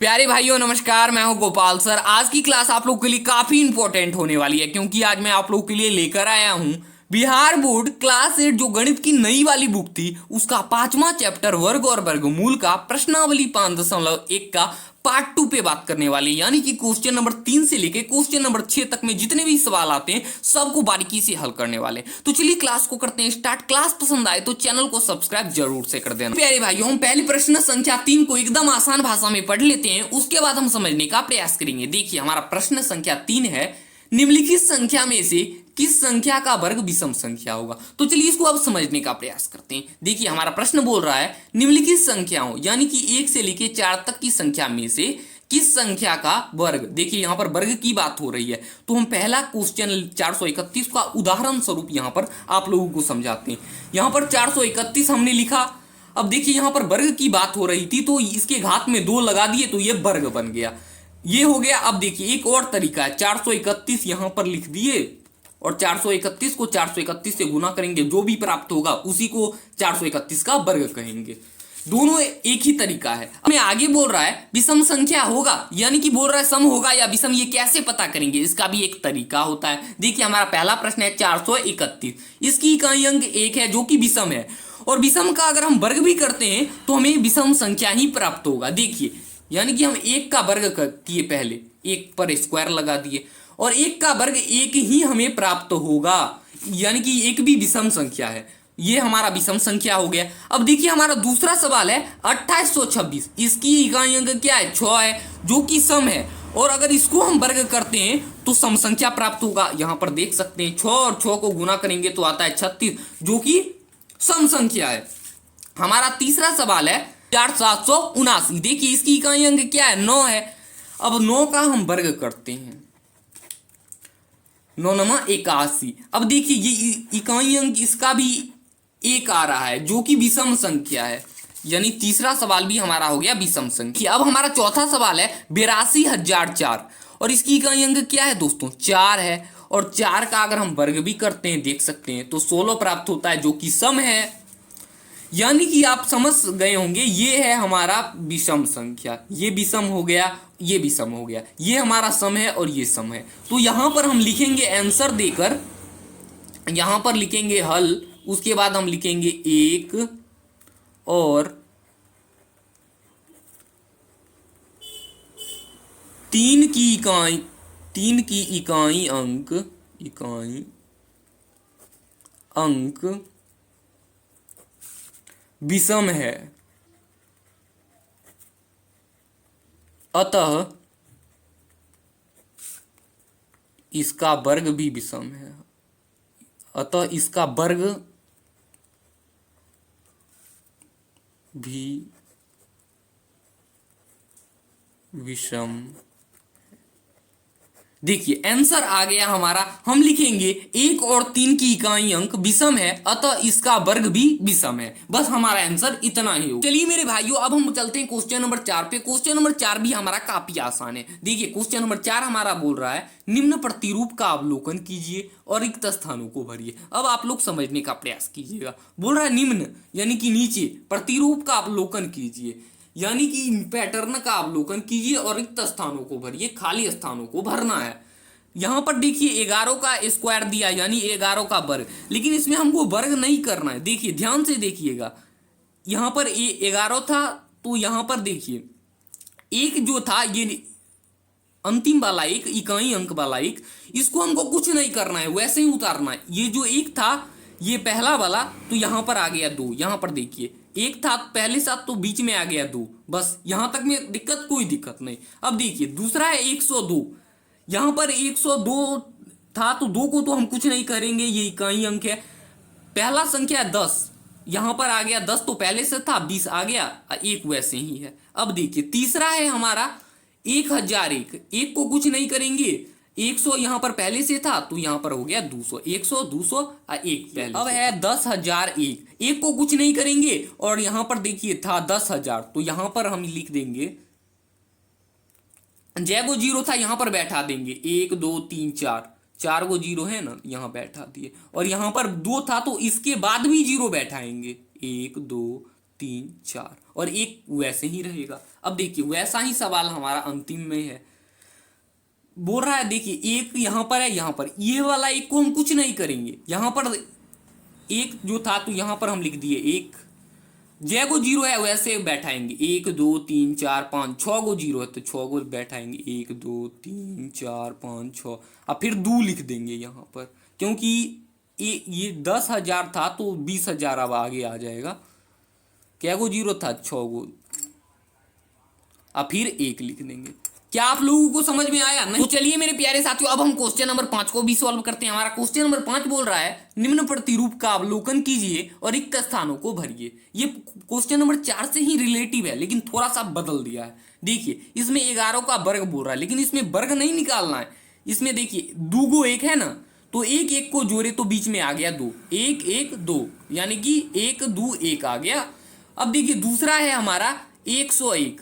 प्यारे भाइयों नमस्कार। मैं हूं गोपाल सर। आज की क्लास आप लोगों के लिए काफी इंपॉर्टेंट होने वाली है क्योंकि आज मैं आप लोगों के लिए लेकर आया हूं बिहार बोर्ड क्लास 8 जो गणित की नई वाली बुक थी उसका 5वां चैप्टर वर्ग और वर्गमूल का प्रश्नावली 5.1 का पार्ट 2 पे बात करने वाले, यानी कि क्वेश्चन नंबर 3 से लेके क्वेश्चन नंबर 6 तक में जितने भी सवाल आते हैं सबको बारीकी से हल करने वाले। तो चलिए क्लास को करते हैं स्टार्ट। क्लास पसंद आए तो चैनल को सब्सक्राइब जरूर से कर देना। प्यारे भाइयों, हम पहले प्रश्न संख्या 3 को एकदम आसान भाषा में पढ़ लेते हैं, उसके बाद हम समझने का प्रयास करेंगे। देखिए हमारा प्रश्न संख्या 3 है, निम्नलिखित संख्या में से किस संख्या का वर्ग विषम संख्या होगा। तो चलिए इसको अब समझने का प्रयास करते हैं। देखिए हमारा प्रश्न बोल रहा है निम्नलिखित संख्याओं यानी कि 1 से लेके 4 तक की संख्या में से किस संख्या का वर्ग। देखिए यहां पर वर्ग की बात हो रही है तो हम पहला क्वेश्चन 431 का उदाहरण स्वरूप यहां पर आप लोगों को समझाते हैं। यहां पर 431 हमने लिखा। अब देखिए यहां पर वर्ग की बात हो रही थी तो इसके घात में 2 लगा दिए तो ये वर्ग बन गया, ये हो गया। अब देखिए एक और तरीका है, 431 यहां पर लिख दिए और 431 को 431 से गुना करेंगे, जो भी प्राप्त होगा उसी को 431 का वर्ग कहेंगे। दोनों एक ही तरीका है। हमें आगे बोल रहा है विषम संख्या होगा, यानी कि बोल रहा है सम होगा या विषम, ये कैसे पता करेंगे, इसका भी एक तरीका होता है। देखिए हमारा पहला प्रश्न है 431, इसकी इकाई अंक 1 है जो कि विषम है, और विषम का अगर हम वर्ग भी करते हैं तो हमें विषम संख्या ही प्राप्त होगा। देखिए यानी कि हम 1 का वर्ग किए, पहले 1 पर स्क्वायर लगा दिए और 1 का वर्ग 1 ही हमें प्राप्त होगा, यानी कि 1 भी विषम संख्या है, ये हमारा विषम संख्या हो गया। अब देखिए हमारा दूसरा सवाल है 2826, इसकी इकाई अंक क्या है, 6 है जो कि सम है, और अगर इसको हम वर्ग करते हैं तो सम संख्या प्राप्त होगा। यहां पर देख सकते हैं 6 और 6 को गुना करेंगे तो आता है 36 जो कि सम संख्या है। हमारा तीसरा सवाल है 4779, देखिए इसकी इकाई अंक क्या है, 9 है। अब 9 का हम वर्ग करते हैं, 9 9 81। अब देखिए ये इकाई अंक इसका भी 1 आ रहा है जो कि विषम संख्या है, यानी तीसरा सवाल भी हमारा हो गया विषम संख्या। अब हमारा चौथा सवाल है 82,004 और इसकी इकाई अंक क्या है दोस्तों, 4 है, और 4 का अगर हम वर्ग भी करते हैं देख सकते हैं तो 16 प्राप्त होता है जो कि सम है। यानी कि आप समझ गए होंगे ये है हमारा विषम संख्या, ये विषम हो गया, ये विषम हो गया, ये हमारा सम है और ये सम है। तो यहां पर हम लिखेंगे आंसर देकर, यहां पर लिखेंगे हल, उसके बाद हम लिखेंगे 1 और 3 की इकाई अंक विषम है, अतः इसका वर्ग भी विषम है, अतः इसका वर्ग भी विषम। देखिए आंसर आ गया हमारा, हम लिखेंगे 1 और 3 की इकाई अंक विषम है अतः इसका वर्ग भी विषम है। बस हमारा आंसर इतना ही हो। चलिए मेरे भाइयों अब हम चलते हैं क्वेश्चन नंबर 4 पे। क्वेश्चन नंबर 4 भी हमारा काफी आसान है। देखिए क्वेश्चन नंबर 4 हमारा बोल रहा है निम्न प्रतिरूप का अवलोकन कीजिए और रिक्त स्थानों को भरिए। अब आप लोग समझने का प्रयास कीजिएगा। बोल रहा है निम्न यानी कि नीचे, प्रतिरूप का अवलोकन कीजिए यानी कि पैटर्न का अवलोकन कीजिए और रिक्त स्थानों को भरिए, खाली स्थानों को भरना है। यहां पर देखिए 11 का स्क्वायर दिया यानी 11 का वर्ग, लेकिन इसमें हमको वर्ग नहीं करना है। देखिए ध्यान से देखिएगा, यहां पर 11 था तो यहां पर देखिए एक जो था ये अंतिम वाला एक, इकाई अंक वाला एक, इसको हमको कुछ नहीं करना है, वैसे ही उतारना है। ये जो एक था ये पहला वाला तो यहां पर आ गया 2, यहां पर देखिए एक था पहले साथ तो बीच में आ गया 2, बस यहां तक में दिक्कत, कोई दिक्कत नहीं। अब देखिए दूसरा है 102, यहां पर 102 था तो 2 को तो हम कुछ नहीं करेंगे, ये इकाई अंक है। पहला संख्या 10, यहां पर आ गया 10 तो पहले से था, 20 आ गया, एक वैसे ही है। अब देखिए तीसरा है हमारा 1001, एक को कुछ नहीं करेंगे, 100 यहां पर पहले से था तो यहां पर हो गया 200, 100 200 एक पहले। अब है 10,001, एक को कुछ नहीं करेंगे और यहां पर देखिए था 10,000 तो यहां पर हम लिख देंगे, जय को 0 था यहां पर बैठा देंगे 1 2 3 4, 4 को 0 है ना, यहां बैठा दिए, और यहां पर 2 था तो इसके बाद भी 0 बैठाएंगे 1 2 3 4 और एक वैसे ही रहेगा। अब देखिए वैसा ही सवाल हमारा अंतिम में है, बोल रहा है देखिए एक यहां पर है, यहां पर ये वाला एक को हम कुछ नहीं करेंगे, यहां पर एक जो था तो यहां पर हम लिख दिए एक, जय को जीरो है वैसे बैठाएंगे 1 2 3 4 5 6 को जीरो है तो 6 को बैठाएंगे 1 2 3 4 5 6। अब फिर 2 लिख देंगे यहाँ पर, क्योंकि ये 10,000 था तो 20,000 अब आगे आ जाएगा। क्या को जीरो था 6 को, अब फिर 1 लिख देंगे। क्या आप लोगों को समझ में आया? नहीं तो चलिए मेरे प्यारे साथियों अब हम क्वेश्चन नंबर 5 को भी सॉल्व करते हैं। हमारा क्वेश्चन नंबर 5 बोल रहा है निम्न प्रतिरूप का अवलोकन कीजिए और रिक्त स्थानों को भरिए। ये क्वेश्चन नंबर 4 से ही रिलेटिव है लेकिन थोड़ा सा बदल दिया है। देखिए इसमें 11 का वर्ग बोल रहा है लेकिन इसमें वर्ग नहीं निकालना है। इसमें देखिए 2 को 1 है ना, तो 1 1 को जोड़े तो बीच में आ गया 2, 1 1 2 यानी कि 1 2 1 आ गया। अब देखिए दूसरा है हमारा 101,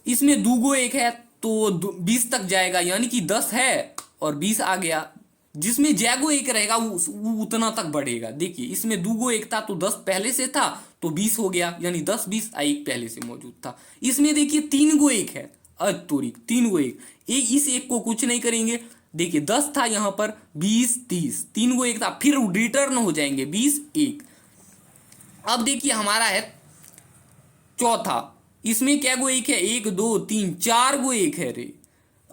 इसमें 2 को 1 है तो 20 तक जाएगा यानी कि 10 है और 20 आ गया। जिसमें जैगो 1 रहेगा वो उतना तक बढ़ेगा। देखिए इसमें 2 को 1 था तो 10 पहले से था तो 20 हो गया यानी 10 20 1 पहले से मौजूद था। इसमें देखिए 3 को 1 है, अतोरी 3 को 1, इस 1 को कुछ नहीं करेंगे। देखिए 10 था यहाँ पर 20 30, 3 को 1 था फिर रिटर्न हो जाएंगे 20 1। अब देखिए हमारा है चौथा, इसमें क्या गो 1 है 1 2 3 4 गो 1 है रे।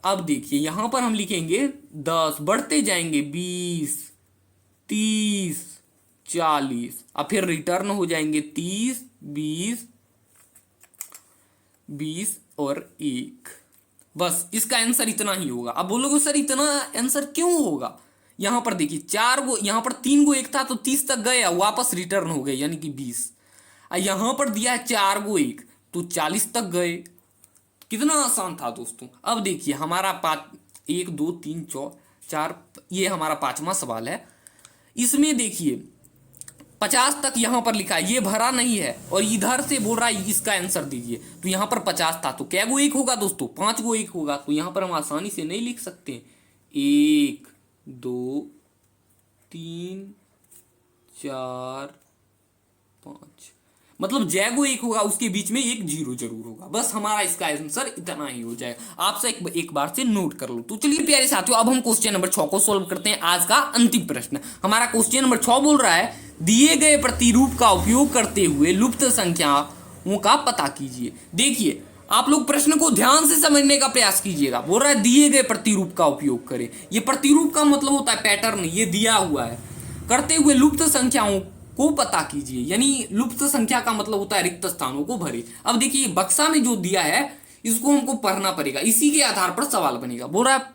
अब देखिए यहां पर हम लिखेंगे 10, बढ़ते जाएंगे 20 30 40, अब फिर रिटर्न हो जाएंगे 30 20 20 और 1। बस इसका आंसर इतना ही होगा। अब बोलोगे सर इतना आंसर क्यों होगा? यहां पर देखिए 4 गो, यहां पर 3 गो 1 था तो 30 तक गया वापस रिटर्न हो गए यानी कि 20। यहां पर दिया है 4 गो 1 तो 40 तक गए। कितना आसान था दोस्तों। अब देखिए हमारा 1 2 3 4 ये हमारा 5वां सवाल है। इसमें देखिए 50 तक यहां पर लिखा है, ये भरा नहीं है और इधर से बोल रहा है इसका आंसर दीजिए। तो यहां पर 50 था तो क्या गो 1 होगा दोस्तों? 5 गो 1 होगा। तो यहां पर हम आसानी से नहीं लिख सकते 1 2 3 4 5, मतलब जैगो 1 होगा उसके बीच में एक 0 जरूर होगा। बस हमारा इसका आंसर इतना ही हो जाएगा। आपसे एक बार से नोट कर लो। तो चलिए प्यारे साथियों अब हम क्वेश्चन नंबर 6 को सॉल्व करते हैं। आज का अंतिम प्रश्न हमारा क्वेश्चन नंबर 6 बोल रहा है दिए गए प्रतिरूप का उपयोग करते हुए लुप्त संख्याओं का पता कीजिए। देखिए आप लोग प्रश्न को ध्यान से समझने का प्रयास कीजिएगा। बोल रहा है दिए गए प्रतिरूप का उपयोग करें। ये प्रतिरूप का मतलब होता है पैटर्न, ये दिया हुआ है। करते हुए लुप्त संख्याओं को पता कीजिए, यानी लुप्त संख्या का मतलब होता है रिक्त स्थानों को भरे। अब देखिए बक्सा में जो दिया है इसको हमको पढ़ना पड़ेगा, इसी के आधार पर सवाल बनेगा। बोल रहा है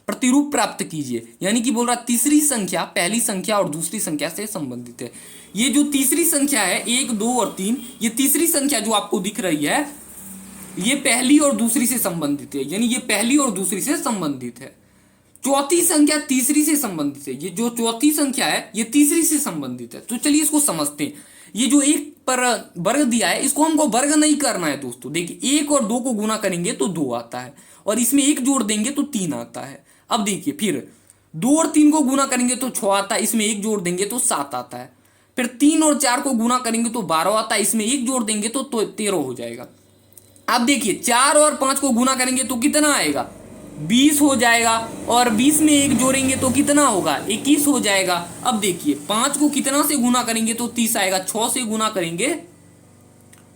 प्रतिरूप प्राप्त कीजिए, यानी कि बोल रहा है तीसरी संख्या पहली संख्या और दूसरी संख्या से संबंधित है। ये जो तीसरी संख्या है 1 2 और 3, ये तीसरी संख्या जो आपको दिख रही है ये पहली और दूसरी से संबंधित है, यानी ये पहली और दूसरी से संबंधित है। चौथी संख्या तीसरी से संबंधित है, ये जो चौथी संख्या है ये तीसरी से संबंधित है। तो चलिए इसको समझते हैं। ये जो 1 पर वर्ग दिया है इसको हमको वर्ग नहीं करना है दोस्तों। देखिए 1 और 2 को गुना करेंगे तो 2 आता है और इसमें 1 जोड़ देंगे तो 3 आता है। अब देखिए फिर 2 और 3 को गुना करेंगे तो 6 आता है, इसमें 1 जोड़ देंगे तो 7 आता है। फिर 3 और 4 को गुना करेंगे तो 12 आता है, इसमें 1 जोड़ देंगे तो 13 हो जाएगा। अब देखिए 4 और 5 को गुना करेंगे तो कितना आएगा? 20 हो जाएगा और 20 में 1 जोड़ेंगे तो कितना होगा? 21 हो जाएगा। अब देखिए 5 को कितना से गुना करेंगे तो 30 आएगा, 6 से गुना करेंगे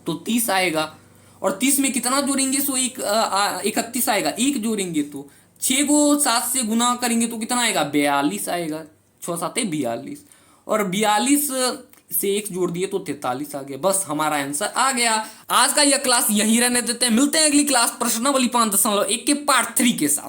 तो 30 आएगा और 30 में कितना जोड़ेंगे सो 31 आएगा, 1 जोड़ेंगे तो 6 को 7 से गुना करेंगे तो कितना आएगा? 42 आएगा, 6 7 42 और 42 से 1 जोड़ दिए तो 43 आ गया। बस हमारा आंसर आ गया। आज का यह क्लास यहीं रहने देते हैं, मिलते हैं अगली क्लास प्रश्नावली 5.1 के पार्ट 3 के साथ।